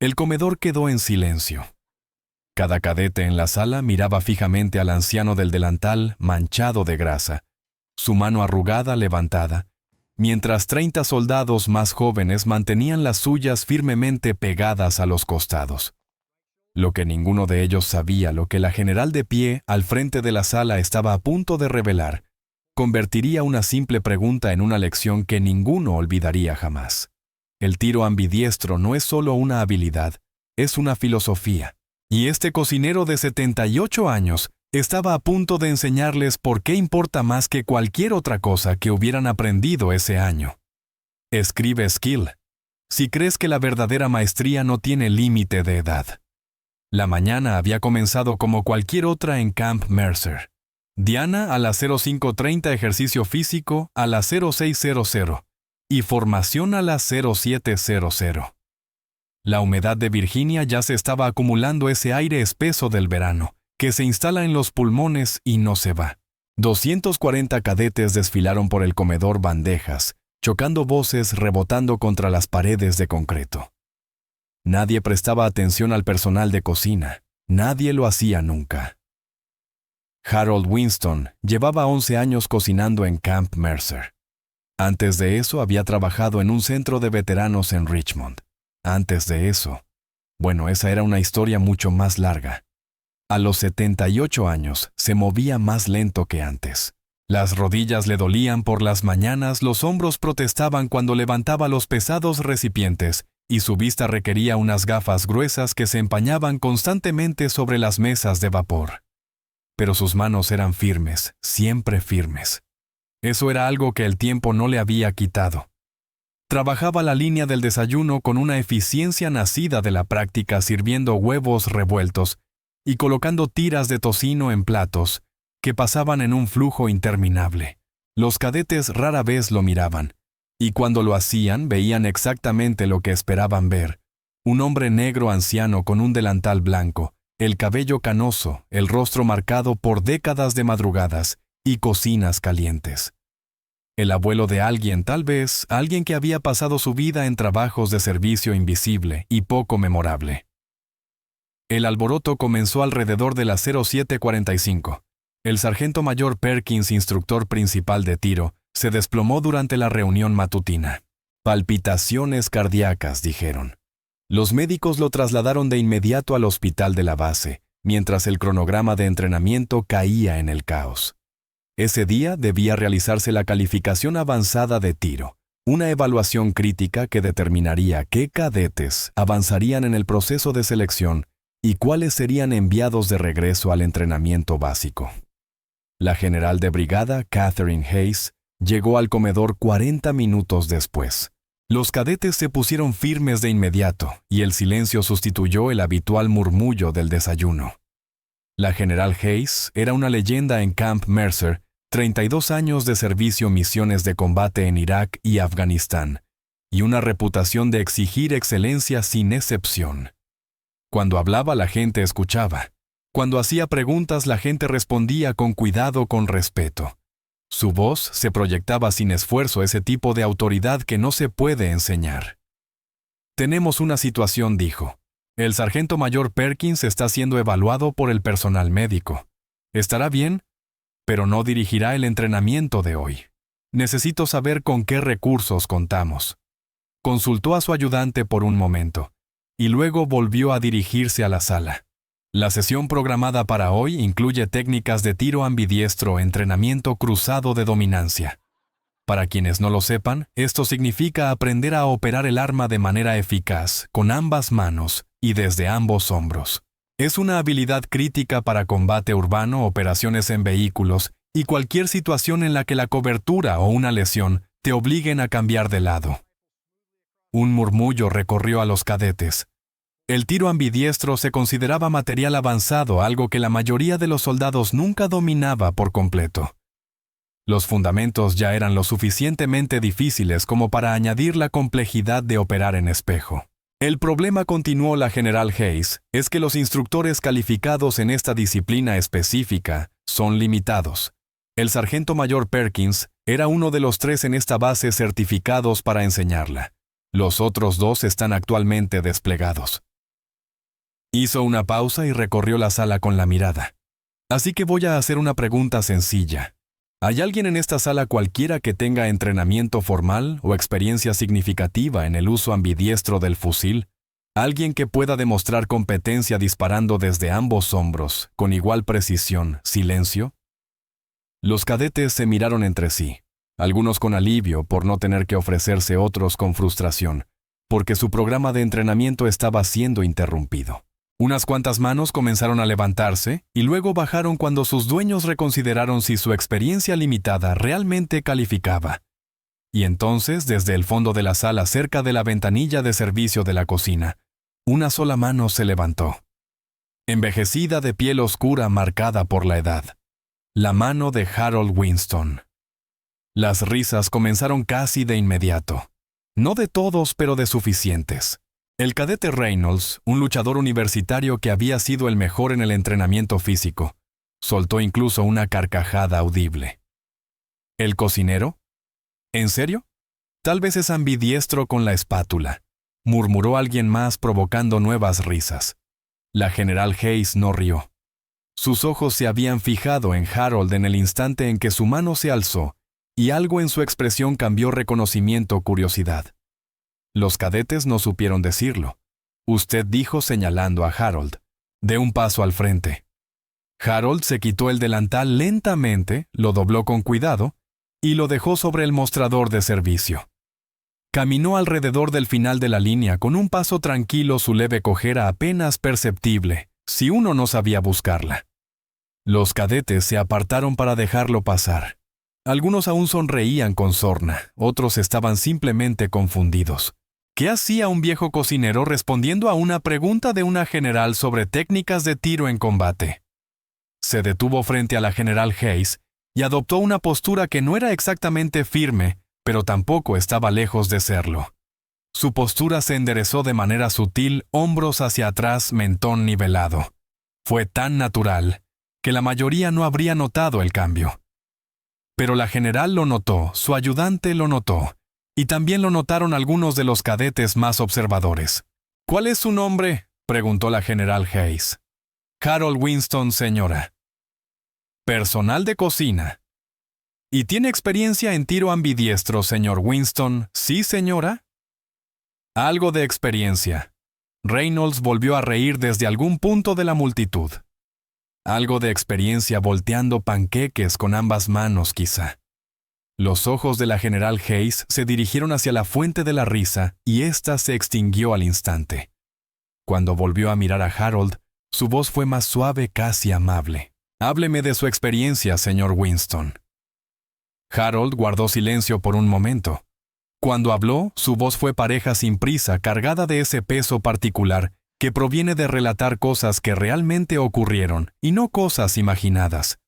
El comedor quedó en silencio. Cada cadete en la sala miraba fijamente al anciano del delantal manchado de grasa, su mano arrugada levantada, mientras 30 soldados más jóvenes mantenían las suyas firmemente pegadas a los costados. Lo que ninguno de ellos sabía, lo que la general de pie al frente de la sala estaba a punto de revelar, convertiría una simple pregunta en una lección que ninguno olvidaría jamás. El tiro ambidiestro no es solo una habilidad, es una filosofía. Y este cocinero de 78 años estaba a punto de enseñarles por qué importa más que cualquier otra cosa que hubieran aprendido ese año. Escribe Skill. Si crees que la verdadera maestría no tiene límite de edad. La mañana había comenzado como cualquier otra en Camp Mercer. Diana a las 05:30 ejercicio físico a las 06:00 y formación a las 07:00. La humedad de Virginia ya se estaba acumulando, ese aire espeso del verano, que se instala en los pulmones y no se va. 240 cadetes desfilaron por el comedor bandejas, chocando voces rebotando contra las paredes de concreto. Nadie prestaba atención al personal de cocina, nadie lo hacía nunca. Harold Winston llevaba 11 años cocinando en Camp Mercer. Antes de eso había trabajado en un centro de veteranos en Richmond. Antes de eso, bueno, esa era una historia mucho más larga. A los 78 años se movía más lento que antes. Las rodillas le dolían por las mañanas, los hombros protestaban cuando levantaba los pesados recipientes y su vista requería unas gafas gruesas que se empañaban constantemente sobre las mesas de vapor. Pero sus manos eran firmes, siempre firmes. Eso era algo que el tiempo no le había quitado. Trabajaba la línea del desayuno con una eficiencia nacida de la práctica, sirviendo huevos revueltos y colocando tiras de tocino en platos que pasaban en un flujo interminable. Los cadetes rara vez lo miraban, y cuando lo hacían veían exactamente lo que esperaban ver: un hombre negro anciano con un delantal blanco, el cabello canoso, el rostro marcado por décadas de madrugadas y cocinas calientes. El abuelo de alguien, tal vez, alguien que había pasado su vida en trabajos de servicio invisible y poco memorable. El alboroto comenzó alrededor de las 07:45. El sargento mayor Perkins, instructor principal de tiro, se desplomó durante la reunión matutina. Palpitaciones cardíacas, dijeron. Los médicos lo trasladaron de inmediato al hospital de la base, mientras el cronograma de entrenamiento caía en el caos. Ese día debía realizarse la calificación avanzada de tiro, una evaluación crítica que determinaría qué cadetes avanzarían en el proceso de selección y cuáles serían enviados de regreso al entrenamiento básico. La general de brigada, Catherine Hayes, llegó al comedor 40 minutos después. Los cadetes se pusieron firmes de inmediato y el silencio sustituyó el habitual murmullo del desayuno. La general Hayes era una leyenda en Camp Mercer, 32 años de servicio misiones de combate en Irak y Afganistán, y una reputación de exigir excelencia sin excepción. Cuando hablaba, la gente escuchaba. Cuando hacía preguntas, la gente respondía con cuidado, con respeto. Su voz se proyectaba sin esfuerzo, ese tipo de autoridad que no se puede enseñar. «Tenemos una situación», dijo. «El sargento mayor Perkins está siendo evaluado por el personal médico. Estará bien, pero no dirigirá el entrenamiento de hoy. Necesito saber con qué recursos contamos». Consultó a su ayudante por un momento, y luego volvió a dirigirse a la sala. La sesión programada para hoy incluye técnicas de tiro ambidiestro, entrenamiento cruzado de dominancia. Para quienes no lo sepan, esto significa aprender a operar el arma de manera eficaz, con ambas manos y desde ambos hombros. Es una habilidad crítica para combate urbano, operaciones en vehículos y cualquier situación en la que la cobertura o una lesión te obliguen a cambiar de lado. Un murmullo recorrió a los cadetes. El tiro ambidiestro se consideraba material avanzado, algo que la mayoría de los soldados nunca dominaba por completo. Los fundamentos ya eran lo suficientemente difíciles como para añadir la complejidad de operar en espejo. El problema, continuó la general Hayes, es que los instructores calificados en esta disciplina específica son limitados. El sargento mayor Perkins era uno de los 3 en esta base certificados para enseñarla. Los otros 2 están actualmente desplegados. Hizo una pausa y recorrió la sala con la mirada. Así que voy a hacer una pregunta sencilla. ¿Hay alguien en esta sala cualquiera que tenga entrenamiento formal o experiencia significativa en el uso ambidiestro del fusil? ¿Alguien que pueda demostrar competencia disparando desde ambos hombros, con igual precisión, silencio? Los cadetes se miraron entre sí, algunos con alivio por no tener que ofrecerse, otros con frustración, porque su programa de entrenamiento estaba siendo interrumpido. Unas cuantas manos comenzaron a levantarse y luego bajaron cuando sus dueños reconsideraron si su experiencia limitada realmente calificaba. Y entonces, desde el fondo de la sala cerca de la ventanilla de servicio de la cocina, una sola mano se levantó. Envejecida, de piel oscura marcada por la edad. La mano de Harold Winston. Las risas comenzaron casi de inmediato. No de todos, pero de suficientes. El cadete Reynolds, un luchador universitario que había sido el mejor en el entrenamiento físico, soltó incluso una carcajada audible. ¿El cocinero? ¿En serio? Tal vez es ambidiestro con la espátula, murmuró alguien más provocando nuevas risas. La general Hayes no rió. Sus ojos se habían fijado en Harold en el instante en que su mano se alzó, y algo en su expresión cambió reconocimiento, curiosidad. Los cadetes no supieron decirlo. Usted dijo señalando a Harold. De un paso al frente. Harold se quitó el delantal lentamente, lo dobló con cuidado y lo dejó sobre el mostrador de servicio. Caminó alrededor del final de la línea con un paso tranquilo, su leve cojera apenas perceptible, si uno no sabía buscarla. Los cadetes se apartaron para dejarlo pasar. Algunos aún sonreían con sorna, otros estaban simplemente confundidos. ¿Qué hacía un viejo cocinero respondiendo a una pregunta de una general sobre técnicas de tiro en combate? Se detuvo frente a la general Hayes y adoptó una postura que no era exactamente firme, pero tampoco estaba lejos de serlo. Su postura se enderezó de manera sutil, hombros hacia atrás, mentón nivelado. Fue tan natural que la mayoría no habría notado el cambio. Pero la general lo notó, su ayudante lo notó, y también lo notaron algunos de los cadetes más observadores. ¿Cuál es su nombre?, preguntó la general Hayes. Harold Winston, señora. Personal de cocina. ¿Y tiene experiencia en tiro ambidiestro, señor Winston? ¿Sí, señora? Algo de experiencia. Reynolds volvió a reír desde algún punto de la multitud. Algo de experiencia volteando panqueques con ambas manos, quizá. Los ojos de la general Hayes se dirigieron hacia la fuente de la risa y ésta se extinguió al instante. Cuando volvió a mirar a Harold, su voz fue más suave, casi amable. Hábleme de su experiencia, señor Winston. Harold guardó silencio por un momento. Cuando habló, su voz fue pareja, sin prisa, cargada de ese peso particular que proviene de relatar cosas que realmente ocurrieron y no cosas imaginadas.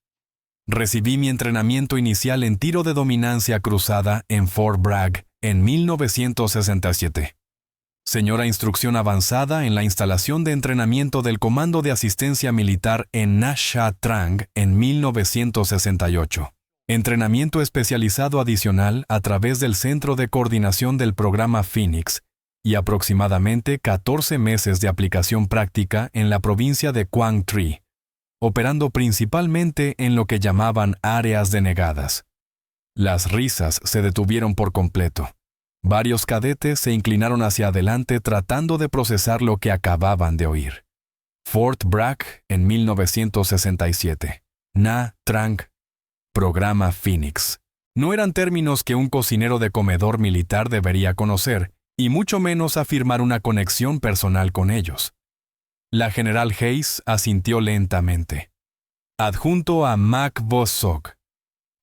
Recibí mi entrenamiento inicial en tiro de dominancia cruzada en Fort Bragg en 1967. Señora, instrucción avanzada en la instalación de entrenamiento del Comando de Asistencia Militar en Nha Trang en 1968. Entrenamiento especializado adicional a través del Centro de Coordinación del Programa Phoenix y aproximadamente 14 meses de aplicación práctica en la provincia de Quang Tri, operando principalmente en lo que llamaban áreas denegadas. Las risas se detuvieron por completo. Varios cadetes se inclinaron hacia adelante tratando de procesar lo que acababan de oír. Fort Bragg en 1967. Nha Trang. Programa Phoenix. No eran términos que un cocinero de comedor militar debería conocer, y mucho menos afirmar una conexión personal con ellos. La general Hayes asintió lentamente. Adjunto a Mac Bossog.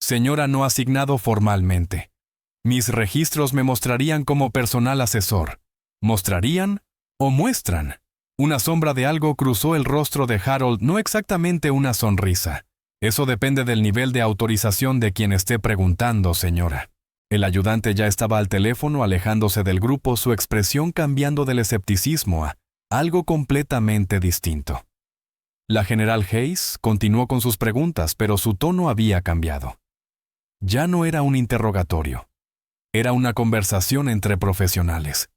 Señora, no asignado formalmente. Mis registros me mostrarían como personal asesor. ¿Mostrarían o muestran? Una sombra de algo cruzó el rostro de Harold, no exactamente una sonrisa. Eso depende del nivel de autorización de quien esté preguntando, señora. El ayudante ya estaba al teléfono, alejándose del grupo, su expresión cambiando del escepticismo a algo completamente distinto. La general Hayes continuó con sus preguntas, pero su tono había cambiado. Ya no era un interrogatorio. Era una conversación entre profesionales.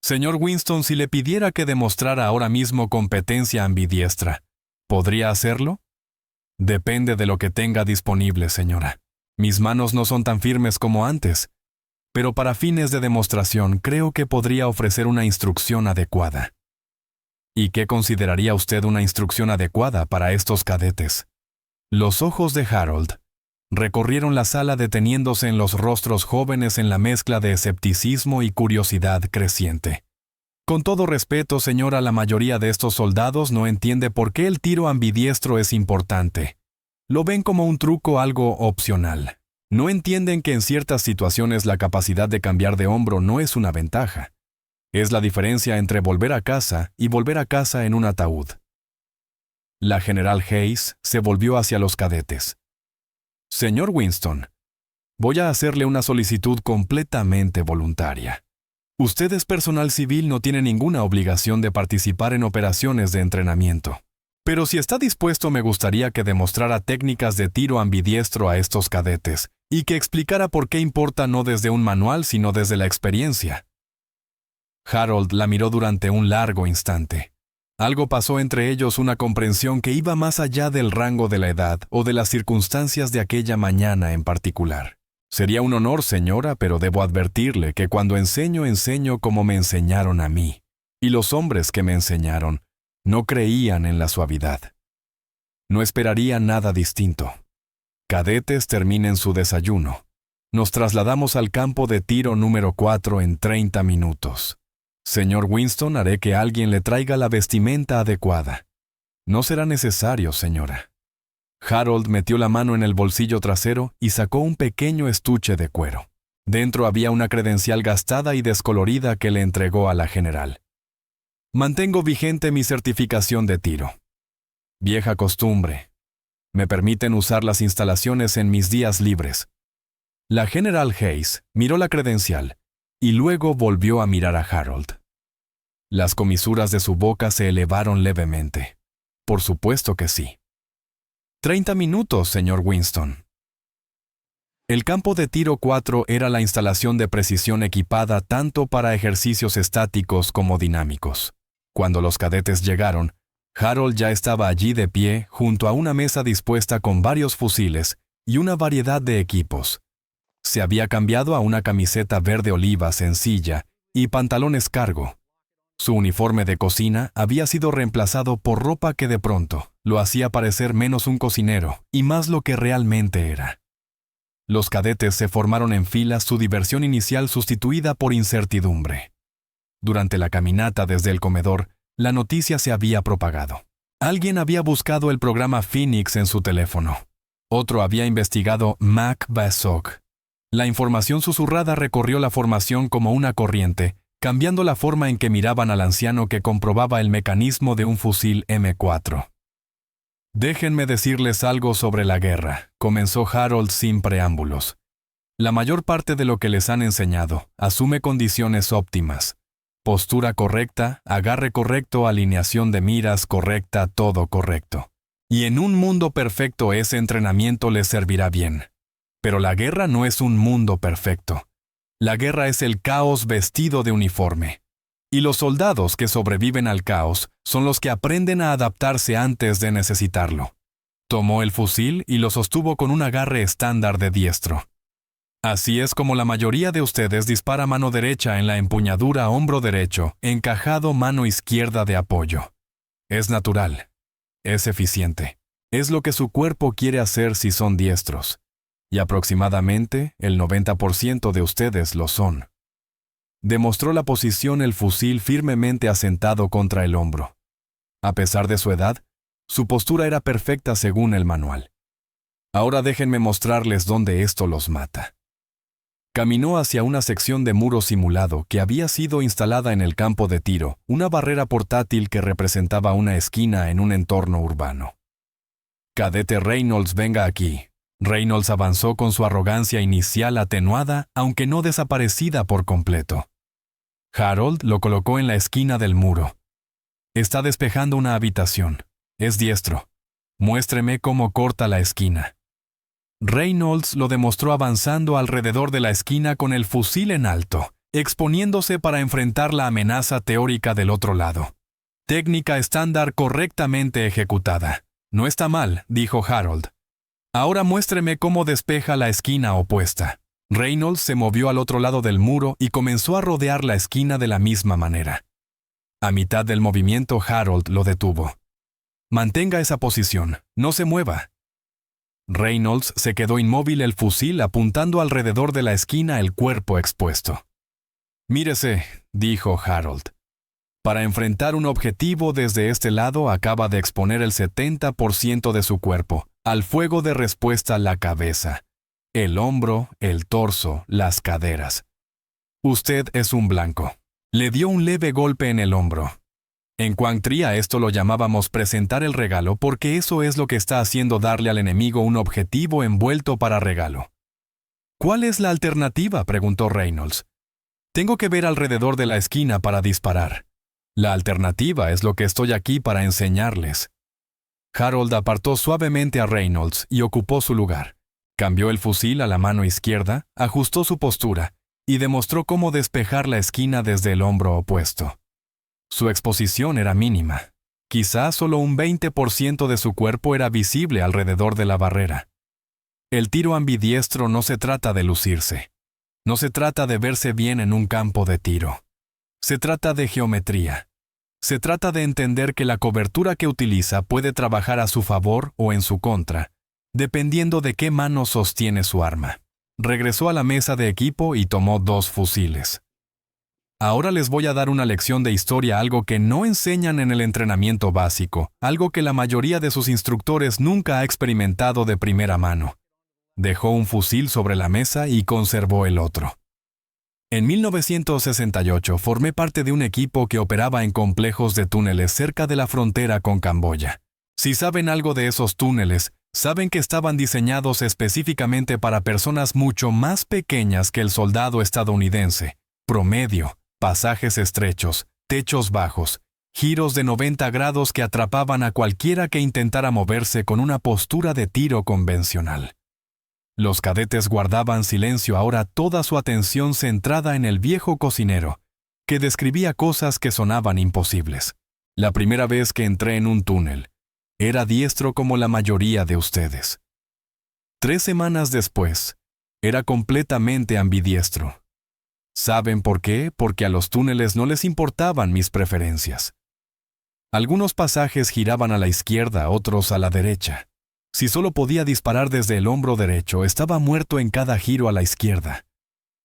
Señor Winston, si le pidiera que demostrara ahora mismo competencia ambidiestra, ¿podría hacerlo? Depende de lo que tenga disponible, señora. Mis manos no son tan firmes como antes, pero para fines de demostración creo que podría ofrecer una instrucción adecuada. ¿Y qué consideraría usted una instrucción adecuada para estos cadetes? Los ojos de Harold recorrieron la sala deteniéndose en los rostros jóvenes en la mezcla de escepticismo y curiosidad creciente. Con todo respeto, señora, la mayoría de estos soldados no entiende por qué el tiro ambidiestro es importante. Lo ven como un truco algo opcional. No entienden que en ciertas situaciones la capacidad de cambiar de hombro no es una ventaja. Es la diferencia entre volver a casa y volver a casa en un ataúd. La general Hayes se volvió hacia los cadetes. Señor Winston, voy a hacerle una solicitud completamente voluntaria. Usted es personal civil, no tiene ninguna obligación de participar en operaciones de entrenamiento. Pero si está dispuesto, me gustaría que demostrara técnicas de tiro ambidiestro a estos cadetes y que explicara por qué importa no desde un manual, sino desde la experiencia. Harold la miró durante un largo instante. Algo pasó entre ellos, una comprensión que iba más allá del rango de la edad o de las circunstancias de aquella mañana en particular. Sería un honor, señora, pero debo advertirle que cuando enseño como me enseñaron a mí, y los hombres que me enseñaron no creían en la suavidad. No esperaría nada distinto. Cadetes, terminen su desayuno. Nos trasladamos al campo de tiro número 4 en 30 minutos. Señor Winston, haré que alguien le traiga la vestimenta adecuada. No será necesario, señora. Harold metió la mano en el bolsillo trasero y sacó un pequeño estuche de cuero. Dentro había una credencial gastada y descolorida que le entregó a la general. Mantengo vigente mi certificación de tiro. Vieja costumbre. Me permiten usar las instalaciones en mis días libres. La general Hayes miró la credencial y luego volvió a mirar a Harold. Las comisuras de su boca se elevaron levemente. Por supuesto que sí. 30 minutos, señor Winston. El campo de tiro 4 era la instalación de precisión equipada tanto para ejercicios estáticos como dinámicos. Cuando los cadetes llegaron, Harold ya estaba allí de pie junto a una mesa dispuesta con varios fusiles y una variedad de equipos. Se había cambiado a una camiseta verde oliva sencilla y pantalones cargo. Su uniforme de cocina había sido reemplazado por ropa que de pronto lo hacía parecer menos un cocinero y más lo que realmente era. Los cadetes se formaron en fila, su diversión inicial sustituida por incertidumbre. Durante la caminata desde el comedor, la noticia se había propagado. Alguien había buscado el programa Phoenix en su teléfono. Otro había investigado Mac Basoc. La información susurrada recorrió la formación como una corriente, cambiando la forma en que miraban al anciano que comprobaba el mecanismo de un fusil M4. Déjenme decirles algo sobre la guerra, comenzó Harold sin preámbulos. La mayor parte de lo que les han enseñado asume condiciones óptimas. Postura correcta, agarre correcto, alineación de miras correcta, todo correcto. Y en un mundo perfecto ese entrenamiento les servirá bien. Pero la guerra no es un mundo perfecto. La guerra es el caos vestido de uniforme. Y los soldados que sobreviven al caos son los que aprenden a adaptarse antes de necesitarlo. Tomó el fusil y lo sostuvo con un agarre estándar de diestro. Así es como la mayoría de ustedes dispara mano derecha en la empuñadura hombro derecho, encajado mano izquierda de apoyo. Es natural. Es eficiente. Es lo que su cuerpo quiere hacer si son diestros. Y aproximadamente el 90% de ustedes lo son. Demostró la posición el fusil firmemente asentado contra el hombro. A pesar de su edad, su postura era perfecta según el manual. Ahora déjenme mostrarles dónde esto los mata. Caminó hacia una sección de muro simulado que había sido instalada en el campo de tiro, una barrera portátil que representaba una esquina en un entorno urbano. Cadete Reynolds, venga aquí. Reynolds avanzó con su arrogancia inicial atenuada, aunque no desaparecida por completo. Harold lo colocó en la esquina del muro. Está despejando una habitación. Es diestro. Muéstreme cómo corta la esquina. Reynolds lo demostró avanzando alrededor de la esquina con el fusil en alto, exponiéndose para enfrentar la amenaza teórica del otro lado. Técnica estándar correctamente ejecutada. No está mal, dijo Harold. Ahora muéstreme cómo despeja la esquina opuesta. Reynolds se movió al otro lado del muro y comenzó a rodear la esquina de la misma manera. A mitad del movimiento, Harold lo detuvo. Mantenga esa posición, no se mueva. Reynolds se quedó inmóvil, el fusil apuntando alrededor de la esquina, el cuerpo expuesto. Mírese, dijo Harold. Para enfrentar un objetivo desde este lado acaba de exponer el 70% de su cuerpo al fuego de respuesta, la cabeza, el hombro, el torso, las caderas. Usted es un blanco. Le dio un leve golpe en el hombro. En Quang Tri a esto lo llamábamos presentar el regalo, porque eso es lo que está haciendo, darle al enemigo un objetivo envuelto para regalo. ¿Cuál es la alternativa?, preguntó Reynolds. Tengo que ver alrededor de la esquina para disparar. La alternativa es lo que estoy aquí para enseñarles. Harold apartó suavemente a Reynolds y ocupó su lugar. Cambió el fusil a la mano izquierda, ajustó su postura y demostró cómo despejar la esquina desde el hombro opuesto. Su exposición era mínima. Quizás solo un 20% de su cuerpo era visible alrededor de la barrera. El tiro ambidiestro no se trata de lucirse. No se trata de verse bien en un campo de tiro. Se trata de geometría. Se trata de entender que la cobertura que utiliza puede trabajar a su favor o en su contra, dependiendo de qué mano sostiene su arma. Regresó a la mesa de equipo y tomó 2 fusiles. Ahora les voy a dar una lección de historia, algo que no enseñan en el entrenamiento básico, algo que la mayoría de sus instructores nunca ha experimentado de primera mano. Dejó un fusil sobre la mesa y conservó el otro. En 1968 formé parte de un equipo que operaba en complejos de túneles cerca de la frontera con Camboya. Si saben algo de esos túneles, saben que estaban diseñados específicamente para personas mucho más pequeñas que el soldado estadounidense. Promedio, pasajes estrechos, techos bajos, giros de 90 grados que atrapaban a cualquiera que intentara moverse con una postura de tiro convencional. Los cadetes guardaban silencio, ahora toda su atención centrada en el viejo cocinero, que describía cosas que sonaban imposibles. La primera vez que entré en un túnel, era diestro como la mayoría de ustedes. 3 semanas después, era completamente ambidiestro. ¿Saben por qué? Porque a los túneles no les importaban mis preferencias. Algunos pasajes giraban a la izquierda, otros a la derecha. Si solo podía disparar desde el hombro derecho, estaba muerto en cada giro a la izquierda.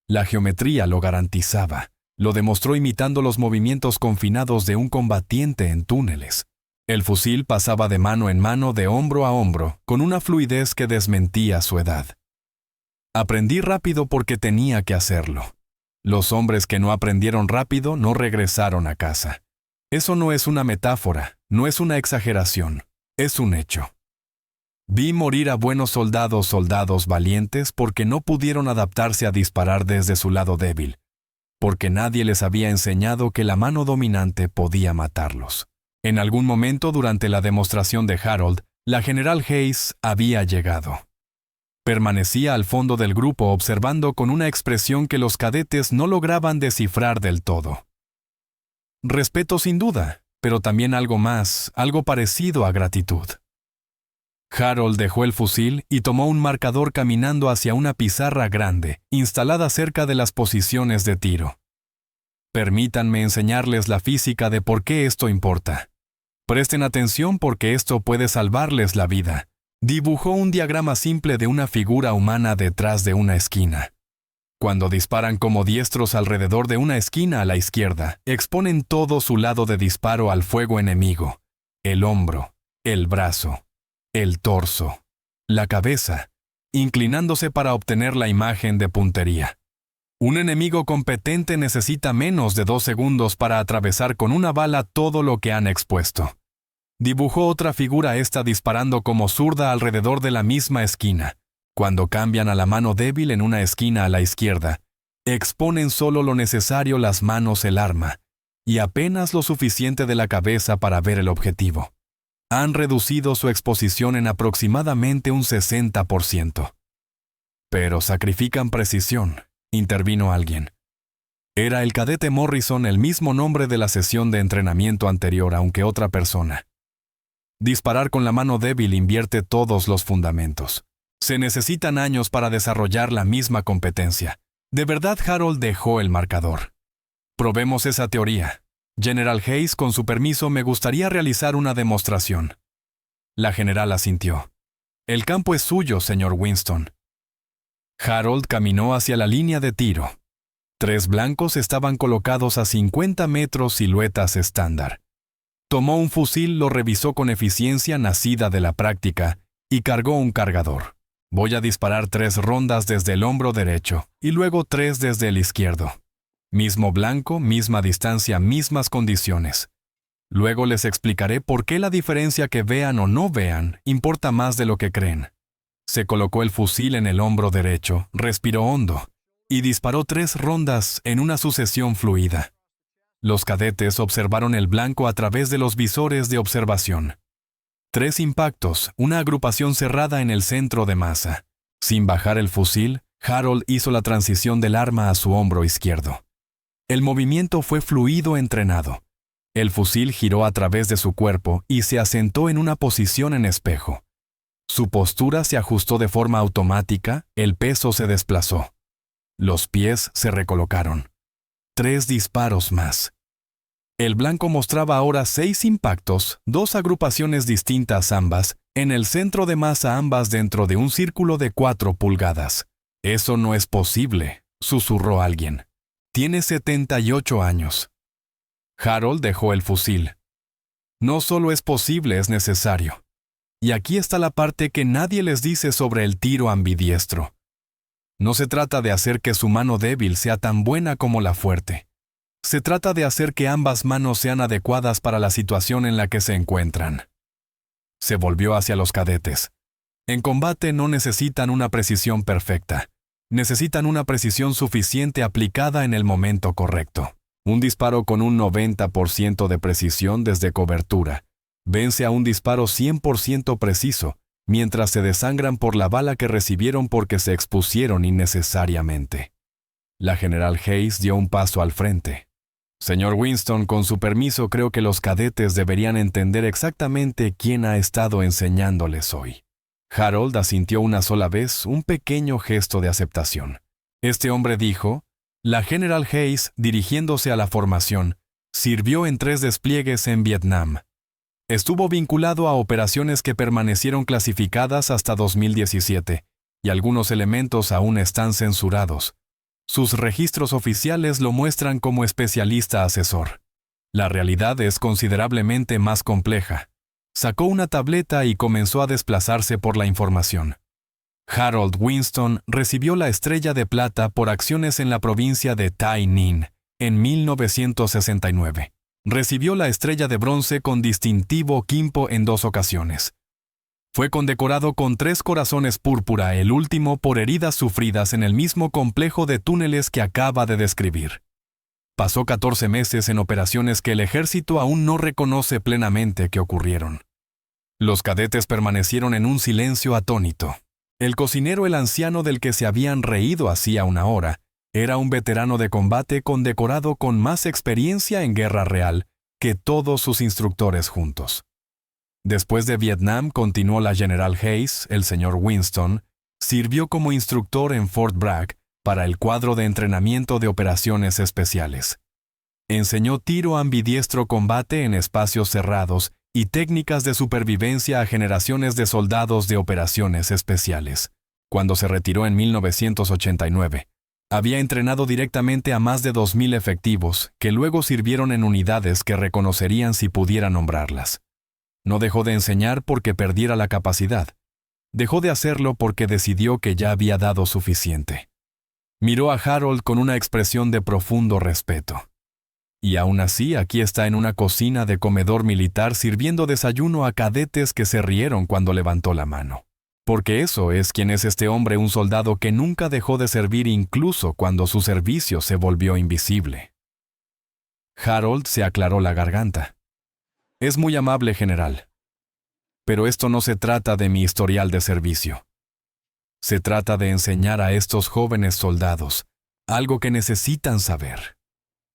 La geometría lo garantizaba. Lo demostró imitando los movimientos confinados de un combatiente en túneles. El fusil pasaba de mano en mano, de hombro a hombro, con una fluidez que desmentía su edad. Aprendí rápido porque tenía que hacerlo. Los hombres que no aprendieron rápido no regresaron a casa. Eso no es una metáfora, no es una exageración, es un hecho. Vi morir a buenos soldados valientes porque no pudieron adaptarse a disparar desde su lado débil, porque nadie les había enseñado que la mano dominante podía matarlos. En algún momento durante la demostración de Harold, la general Hayes había llegado. Permanecía al fondo del grupo observando con una expresión que los cadetes no lograban descifrar del todo. Respeto sin duda, pero también algo más, algo parecido a gratitud. Harold dejó el fusil y tomó un marcador caminando hacia una pizarra grande, instalada cerca de las posiciones de tiro. Permítanme enseñarles la física de por qué esto importa. Presten atención porque esto puede salvarles la vida. Dibujó un diagrama simple de una figura humana detrás de una esquina. Cuando disparan como diestros alrededor de una esquina a la izquierda, exponen todo su lado de disparo al fuego enemigo: el hombro, el brazo, el torso, la cabeza, inclinándose para obtener la imagen de puntería. Un enemigo competente necesita menos de 2 segundos para atravesar con una bala todo lo que han expuesto. Dibujó otra figura, esta disparando como zurda alrededor de la misma esquina. Cuando cambian a la mano débil en una esquina a la izquierda, exponen solo lo necesario, las manos, el arma, y apenas lo suficiente de la cabeza para ver el objetivo. Han reducido su exposición en aproximadamente un 60%. Pero sacrifican precisión, intervino alguien. Era el cadete Morrison, el mismo nombre de la sesión de entrenamiento anterior, aunque otra persona. Disparar con la mano débil invierte todos los fundamentos. Se necesitan años para desarrollar la misma competencia. De verdad, Harold dejó el marcador. Probemos esa teoría. General Hayes, con su permiso, me gustaría realizar una demostración. La general asintió. El campo es suyo, señor Winston. Harold caminó hacia la línea de tiro. 3 blancos estaban colocados a 50 metros, siluetas estándar. Tomó un fusil, lo revisó con eficiencia nacida de la práctica y cargó un cargador. Voy a disparar 3 rondas desde el hombro derecho y luego 3 desde el izquierdo. Mismo blanco, misma distancia, mismas condiciones. Luego les explicaré por qué la diferencia que vean o no vean importa más de lo que creen. Se colocó el fusil en el hombro derecho, respiró hondo y disparó 3 rondas en una sucesión fluida. Los cadetes observaron el blanco a través de los visores de observación. 3 impactos, una agrupación cerrada en el centro de masa. Sin bajar el fusil, Harold hizo la transición del arma a su hombro izquierdo. El movimiento fue fluido, entrenado. El fusil giró a través de su cuerpo y se asentó en una posición en espejo. Su postura se ajustó de forma automática, el peso se desplazó. Los pies se recolocaron. 3 disparos más. El blanco mostraba ahora 6 impactos, 2 agrupaciones distintas ambas, en el centro de masa, ambas dentro de un círculo de 4 pulgadas. Eso no es posible, susurró alguien. Tiene 78 años. Harold dejó el fusil. No solo es posible, es necesario. Y aquí está la parte que nadie les dice sobre el tiro ambidiestro. No se trata de hacer que su mano débil sea tan buena como la fuerte. Se trata de hacer que ambas manos sean adecuadas para la situación en la que se encuentran. Se volvió hacia los cadetes. En combate no necesitan una precisión perfecta. Necesitan una precisión suficiente aplicada en el momento correcto. Un disparo con un 90% de precisión desde cobertura vence a un disparo 100% preciso, mientras se desangran por la bala que recibieron porque se expusieron innecesariamente. La general Hayes dio un paso al frente. Señor Winston, con su permiso, creo que los cadetes deberían entender exactamente quién ha estado enseñándoles hoy. Harold asintió una sola vez, un pequeño gesto de aceptación. Este hombre dijo, la general Hayes, dirigiéndose a la formación, sirvió en 3 despliegues en Vietnam. Estuvo vinculado a operaciones que permanecieron clasificadas hasta 2017, y algunos elementos aún están censurados. Sus registros oficiales lo muestran como especialista asesor. La realidad es considerablemente más compleja. Sacó una tableta y comenzó a desplazarse por la información. Harold Winston recibió la Estrella de Plata por acciones en la provincia de Tai Ninh en 1969. Recibió la Estrella de Bronce con distintivo Kimpo en 2 ocasiones. Fue condecorado con 3 corazones púrpura, el último por heridas sufridas en el mismo complejo de túneles que acaba de describir. Pasó 14 meses en operaciones que el ejército aún no reconoce plenamente que ocurrieron. Los cadetes permanecieron en un silencio atónito. El cocinero, el anciano del que se habían reído hacía una hora, era un veterano de combate condecorado con más experiencia en guerra real que todos sus instructores juntos. Después de Vietnam, continuó la general Hayes, el señor Winston, sirvió como instructor en Fort Bragg para el cuadro de entrenamiento de operaciones especiales. Enseñó tiro ambidiestro, combate en espacios cerrados y técnicas de supervivencia a generaciones de soldados de operaciones especiales. Cuando se retiró en 1989, había entrenado directamente a más de 2,000 efectivos que luego sirvieron en unidades que reconocerían si pudiera nombrarlas. No dejó de enseñar porque perdiera la capacidad. Dejó de hacerlo porque decidió que ya había dado suficiente. Miró a Harold con una expresión de profundo respeto. Y aún así, aquí está en una cocina de comedor militar sirviendo desayuno a cadetes que se rieron cuando levantó la mano. Porque eso es quien es este hombre, un soldado que nunca dejó de servir incluso cuando su servicio se volvió invisible. Harold se aclaró la garganta. Es muy amable, general. Pero esto no se trata de mi historial de servicio. Se trata de enseñar a estos jóvenes soldados algo que necesitan saber.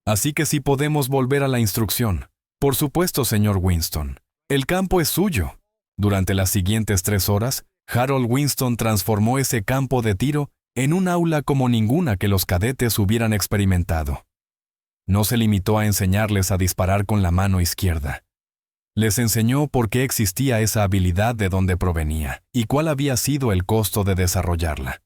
Así que sí podemos volver a la instrucción. Por supuesto, señor Winston. El campo es suyo. Durante las siguientes 3 horas, Harold Winston transformó ese campo de tiro en un aula como ninguna que los cadetes hubieran experimentado. No se limitó a enseñarles a disparar con la mano izquierda. Les enseñó por qué existía esa habilidad, de dónde provenía y cuál había sido el costo de desarrollarla.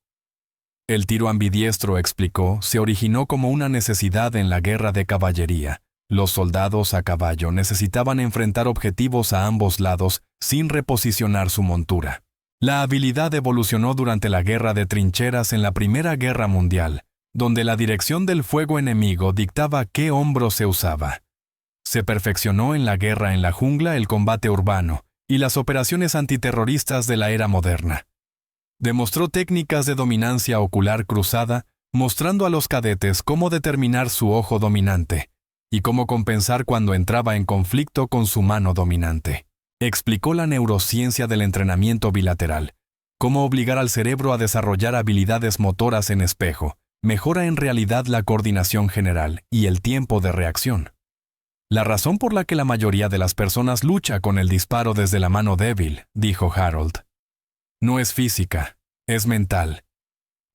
El tiro ambidiestro, explicó, se originó como una necesidad en la guerra de caballería. Los soldados a caballo necesitaban enfrentar objetivos a ambos lados sin reposicionar su montura. La habilidad evolucionó durante la guerra de trincheras en la Primera Guerra Mundial, donde la dirección del fuego enemigo dictaba qué hombro se usaba. Se perfeccionó en la guerra en la jungla, el combate urbano y las operaciones antiterroristas de la era moderna. Demostró técnicas de dominancia ocular cruzada, mostrando a los cadetes cómo determinar su ojo dominante y cómo compensar cuando entraba en conflicto con su mano dominante. Explicó la neurociencia del entrenamiento bilateral, cómo obligar al cerebro a desarrollar habilidades motoras en espejo, mejora en realidad la coordinación general y el tiempo de reacción. La razón por la que la mayoría de las personas lucha con el disparo desde la mano débil, dijo Harold, no es física, es mental.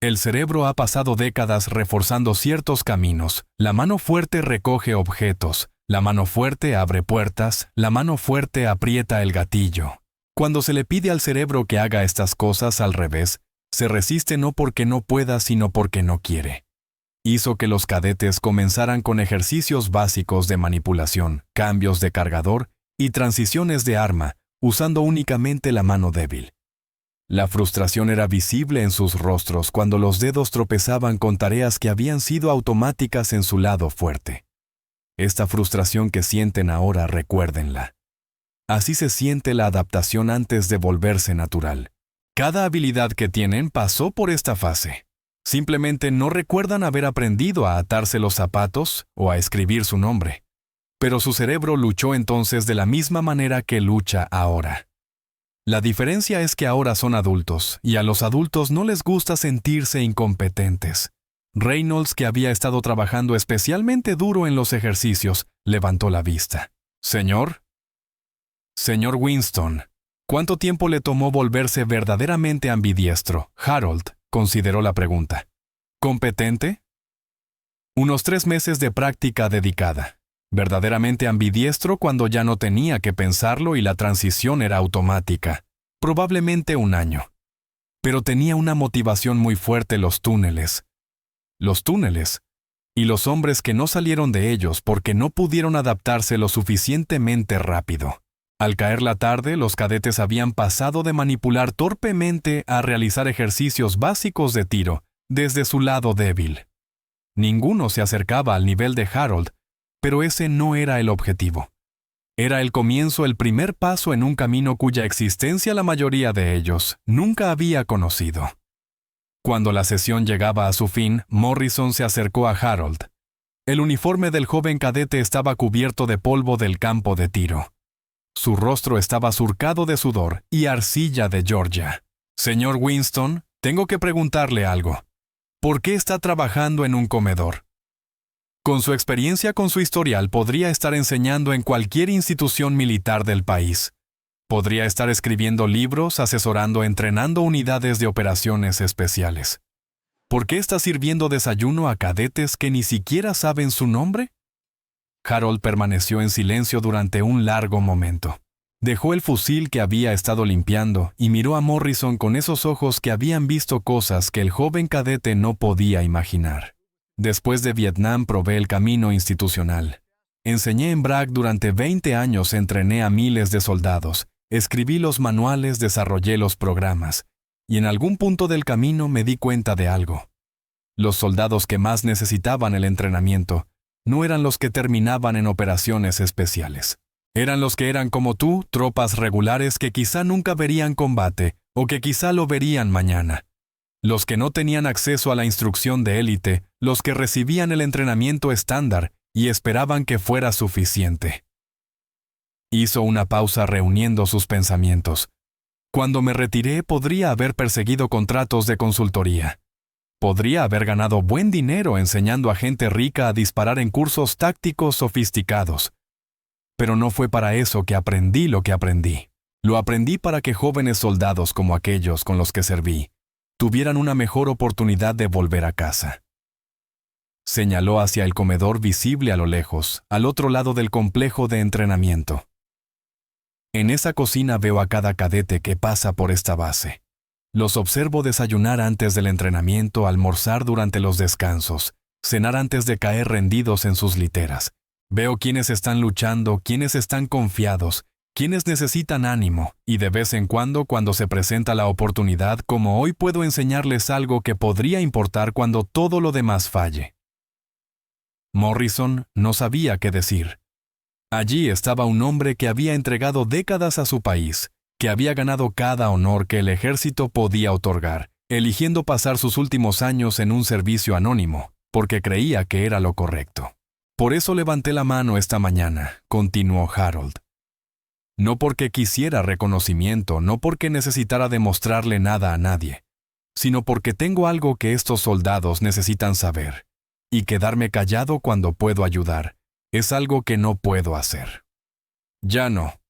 El cerebro ha pasado décadas reforzando ciertos caminos. La mano fuerte recoge objetos, la mano fuerte abre puertas, la mano fuerte aprieta el gatillo. Cuando se le pide al cerebro que haga estas cosas al revés, se resiste no porque no pueda, sino porque no quiere. Hizo que los cadetes comenzaran con ejercicios básicos de manipulación, cambios de cargador y transiciones de arma, usando únicamente la mano débil. La frustración era visible en sus rostros cuando los dedos tropezaban con tareas que habían sido automáticas en su lado fuerte. Esta frustración que sienten ahora, recuérdenla. Así se siente la adaptación antes de volverse natural. Cada habilidad que tienen pasó por esta fase. Simplemente no recuerdan haber aprendido a atarse los zapatos o a escribir su nombre. Pero su cerebro luchó entonces de la misma manera que lucha ahora. La diferencia es que ahora son adultos, y a los adultos no les gusta sentirse incompetentes. Reynolds, que había estado trabajando especialmente duro en los ejercicios, levantó la vista. «Señor Winston, ¿cuánto tiempo le tomó volverse verdaderamente ambidiestro?» Harold consideró la pregunta. «¿Competente?» «Unos 3 meses de práctica dedicada. Verdaderamente ambidiestro cuando ya no tenía que pensarlo y la transición era automática. Probablemente 1 año. Pero tenía una motivación muy fuerte: los túneles. Los túneles. Y los hombres que no salieron de ellos porque no pudieron adaptarse lo suficientemente rápido. Al caer la tarde, los cadetes habían pasado de manipular torpemente a realizar ejercicios básicos de tiro desde su lado débil. Ninguno se acercaba al nivel de Harold, pero ese no era el objetivo. Era el comienzo, el primer paso en un camino cuya existencia la mayoría de ellos nunca había conocido. Cuando la sesión llegaba a su fin, Morrison se acercó a Harold. El uniforme del joven cadete estaba cubierto de polvo del campo de tiro. Su rostro estaba surcado de sudor y arcilla de Georgia. «Señor Winston, tengo que preguntarle algo. ¿Por qué está trabajando en un comedor? Con su experiencia, con su historial, podría estar enseñando en cualquier institución militar del país. Podría estar escribiendo libros, asesorando, entrenando unidades de operaciones especiales. ¿Por qué está sirviendo desayuno a cadetes que ni siquiera saben su nombre?» Harold permaneció en silencio durante un largo momento. Dejó el fusil que había estado limpiando y miró a Morrison con esos ojos que habían visto cosas que el joven cadete no podía imaginar. «Después de Vietnam probé el camino institucional. Enseñé en Bragg durante 20 años, entrené a miles de soldados, escribí los manuales, desarrollé los programas, y en algún punto del camino me di cuenta de algo. Los soldados que más necesitaban el entrenamiento no eran los que terminaban en operaciones especiales. Eran los que eran como tú, tropas regulares que quizá nunca verían combate o que quizá lo verían mañana. Los que no tenían acceso a la instrucción de élite, los que recibían el entrenamiento estándar y esperaban que fuera suficiente». Hizo una pausa reuniendo sus pensamientos. «Cuando me retiré podría haber perseguido contratos de consultoría. Podría haber ganado buen dinero enseñando a gente rica a disparar en cursos tácticos sofisticados. Pero no fue para eso que aprendí lo que aprendí. Lo aprendí para que jóvenes soldados como aquellos con los que serví tuvieran una mejor oportunidad de volver a casa. Señaló hacia el comedor visible a lo lejos, al otro lado del complejo de entrenamiento. En esa cocina veo a cada cadete que pasa por esta base. Los observo desayunar antes del entrenamiento, almorzar durante los descansos, cenar antes de caer rendidos en sus literas. Veo quiénes están luchando, quiénes están confiados, quiénes necesitan ánimo, y de vez en cuando se presenta la oportunidad, como hoy, puedo enseñarles algo que podría importar cuando todo lo demás falle. Morrison no sabía qué decir. Allí estaba un hombre que había entregado décadas a su país, que había ganado cada honor que el ejército podía otorgar, eligiendo pasar sus últimos años en un servicio anónimo, porque creía que era lo correcto. Por eso levanté la mano esta mañana, continuó Harold. No porque quisiera reconocimiento, no porque necesitara demostrarle nada a nadie, sino porque tengo algo que estos soldados necesitan saber, y quedarme callado cuando puedo ayudar es algo que no puedo hacer. Ya no.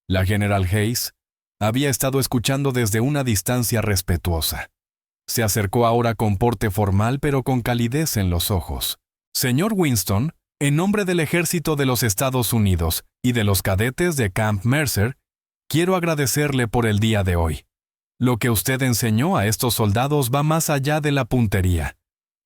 La General Hayes había estado escuchando desde una distancia respetuosa. Se acercó ahora con porte formal pero con calidez en los ojos. Señor Winston, en nombre del Ejército de los Estados Unidos y de los cadetes de Camp Mercer, quiero agradecerle por el día de hoy. Lo que usted enseñó a estos soldados va más allá de la puntería.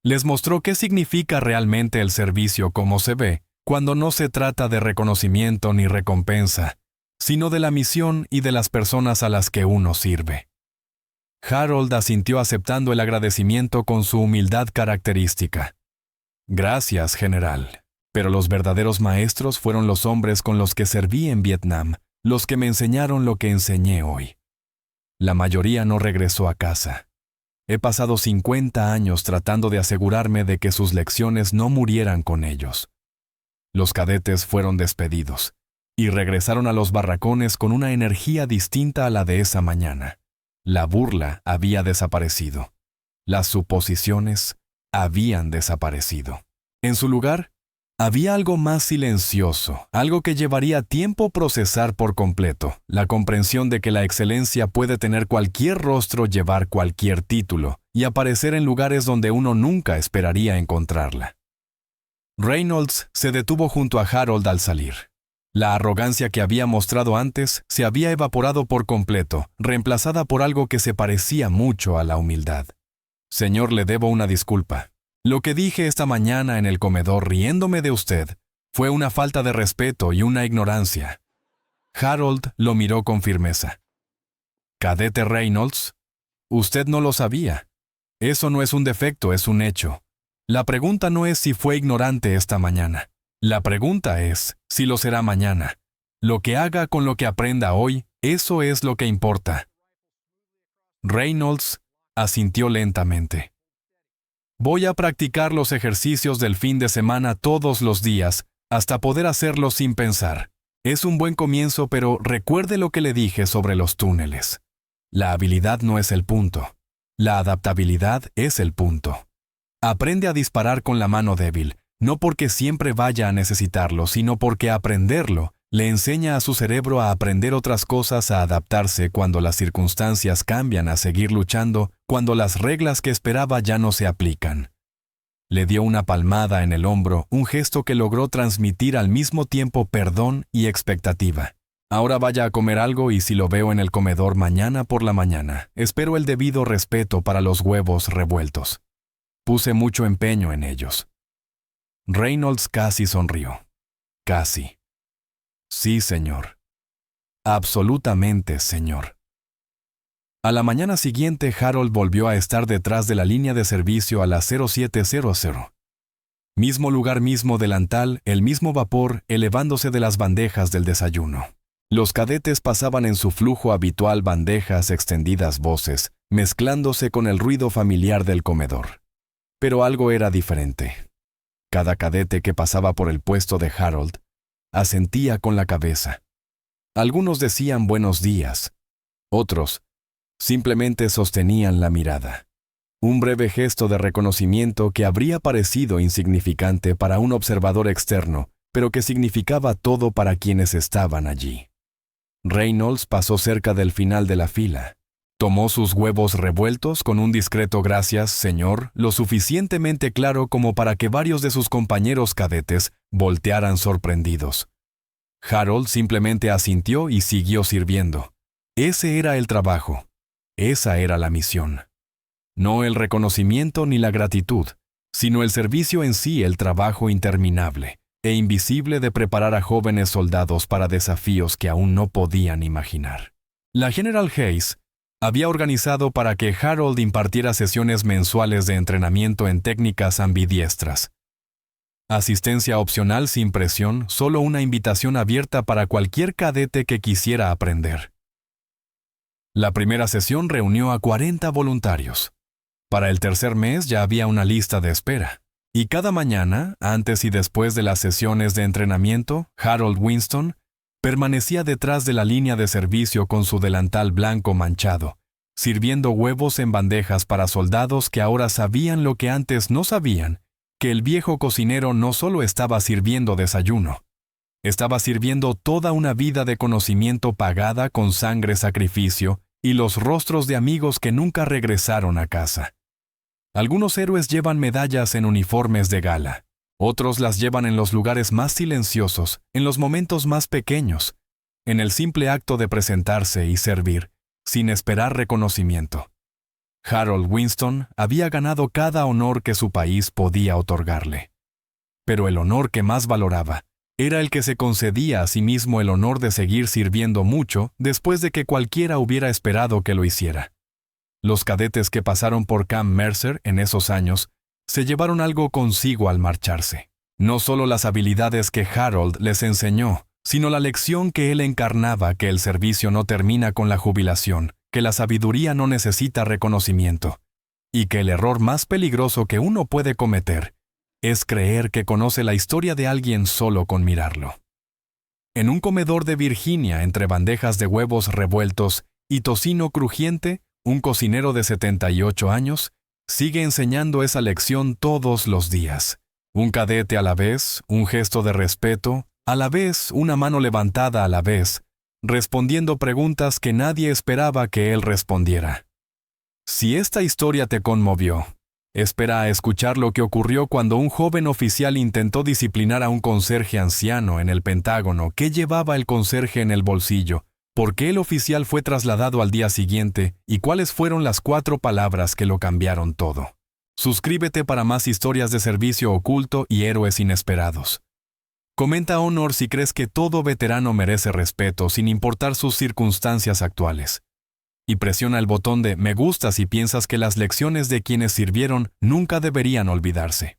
Les mostró qué significa realmente el servicio como se ve, cuando no se trata de reconocimiento ni recompensa, sino de la misión y de las personas a las que uno sirve. Harold asintió aceptando el agradecimiento con su humildad característica. Gracias, general. Pero los verdaderos maestros fueron los hombres con los que serví en Vietnam, los que me enseñaron lo que enseñé hoy. La mayoría no regresó a casa. He pasado 50 años tratando de asegurarme de que sus lecciones no murieran con ellos. Los cadetes fueron despedidos y regresaron a los barracones con una energía distinta a la de esa mañana. La burla había desaparecido. Las suposiciones habían desaparecido. En su lugar, había algo más silencioso, algo que llevaría tiempo procesar por completo, la comprensión de que la excelencia puede tener cualquier rostro, llevar cualquier título y aparecer en lugares donde uno nunca esperaría encontrarla. Reynolds se detuvo junto a Harold al salir. La arrogancia que había mostrado antes se había evaporado por completo, reemplazada por algo que se parecía mucho a la humildad. Señor, le debo una disculpa. Lo que dije esta mañana en el comedor riéndome de usted fue una falta de respeto y una ignorancia. Harold lo miró con firmeza. Cadete Reynolds, usted no lo sabía. Eso no es un defecto, es un hecho. La pregunta no es si fue ignorante esta mañana. La pregunta es si lo será mañana. Lo que haga con lo que aprenda hoy, eso es lo que importa. Reynolds asintió lentamente. Voy a practicar los ejercicios del fin de semana todos los días, hasta poder hacerlos sin pensar. Es un buen comienzo, pero recuerde lo que le dije sobre los túneles. La habilidad no es el punto. La adaptabilidad es el punto. Aprende a disparar con la mano débil, no porque siempre vaya a necesitarlo, sino porque aprenderlo le enseña a su cerebro a aprender otras cosas, a adaptarse cuando las circunstancias cambian, a seguir luchando cuando las reglas que esperaba ya no se aplican. Le dio una palmada en el hombro, un gesto que logró transmitir al mismo tiempo perdón y expectativa. Ahora vaya a comer algo y si lo veo en el comedor mañana por la mañana, espero el debido respeto para los huevos revueltos. Puse mucho empeño en ellos. Reynolds casi sonrió. Casi. Sí, señor. Absolutamente, señor. A la mañana siguiente, Harold volvió a estar detrás de la línea de servicio a las 0700. Mismo lugar, mismo delantal, el mismo vapor elevándose de las bandejas del desayuno. Los cadetes pasaban en su flujo habitual bandejas extendidas voces, mezclándose con el ruido familiar del comedor. Pero algo era diferente. Cada cadete que pasaba por el puesto de Harold asentía con la cabeza. Algunos decían buenos días. Otros simplemente sostenían la mirada. Un breve gesto de reconocimiento que habría parecido insignificante para un observador externo, pero que significaba todo para quienes estaban allí. Reynolds pasó cerca del final de la fila. Tomó sus huevos revueltos con un discreto gracias, señor, lo suficientemente claro como para que varios de sus compañeros cadetes voltearan sorprendidos. Harold simplemente asintió y siguió sirviendo. Ese era el trabajo. Esa era la misión. No el reconocimiento ni la gratitud, sino el servicio en sí, el trabajo interminable e invisible de preparar a jóvenes soldados para desafíos que aún no podían imaginar. La General Hayes había organizado para que Harold impartiera sesiones mensuales de entrenamiento en técnicas ambidiestras. Asistencia opcional sin presión, solo una invitación abierta para cualquier cadete que quisiera aprender. La primera sesión reunió a 40 voluntarios. Para el tercer mes ya había una lista de espera. Y cada mañana, antes y después de las sesiones de entrenamiento, Harold Winston permanecía detrás de la línea de servicio con su delantal blanco manchado, sirviendo huevos en bandejas para soldados que ahora sabían lo que antes no sabían, que el viejo cocinero no solo estaba sirviendo desayuno, estaba sirviendo toda una vida de conocimiento pagada con sangre, sacrificio y los rostros de amigos que nunca regresaron a casa. Algunos héroes llevan medallas en uniformes de gala. Otros las llevan en los lugares más silenciosos, en los momentos más pequeños, en el simple acto de presentarse y servir, sin esperar reconocimiento. Harold Winston había ganado cada honor que su país podía otorgarle. Pero el honor que más valoraba era el que se concedía a sí mismo el honor de seguir sirviendo mucho después de que cualquiera hubiera esperado que lo hiciera. Los cadetes que pasaron por Camp Mercer en esos años se llevaron algo consigo al marcharse. No solo las habilidades que Harold les enseñó, sino la lección que él encarnaba, que el servicio no termina con la jubilación, que la sabiduría no necesita reconocimiento, y que el error más peligroso que uno puede cometer es creer que conoce la historia de alguien solo con mirarlo. En un comedor de Virginia, entre bandejas de huevos revueltos y tocino crujiente, un cocinero de 78 años sigue enseñando esa lección todos los días. Un cadete a la vez, un gesto de respeto, a la vez una mano levantada a la vez, respondiendo preguntas que nadie esperaba que él respondiera. Si esta historia te conmovió, espera a escuchar lo que ocurrió cuando un joven oficial intentó disciplinar a un conserje anciano en el Pentágono. ¿Qué llevaba el conserje en el bolsillo? ¿Por qué el oficial fue trasladado al día siguiente? ¿Y cuáles fueron las 4 palabras que lo cambiaron todo? Suscríbete para más historias de servicio oculto y héroes inesperados. Comenta Honor si crees que todo veterano merece respeto sin importar sus circunstancias actuales. Y presiona el botón de me gusta si piensas que las lecciones de quienes sirvieron nunca deberían olvidarse.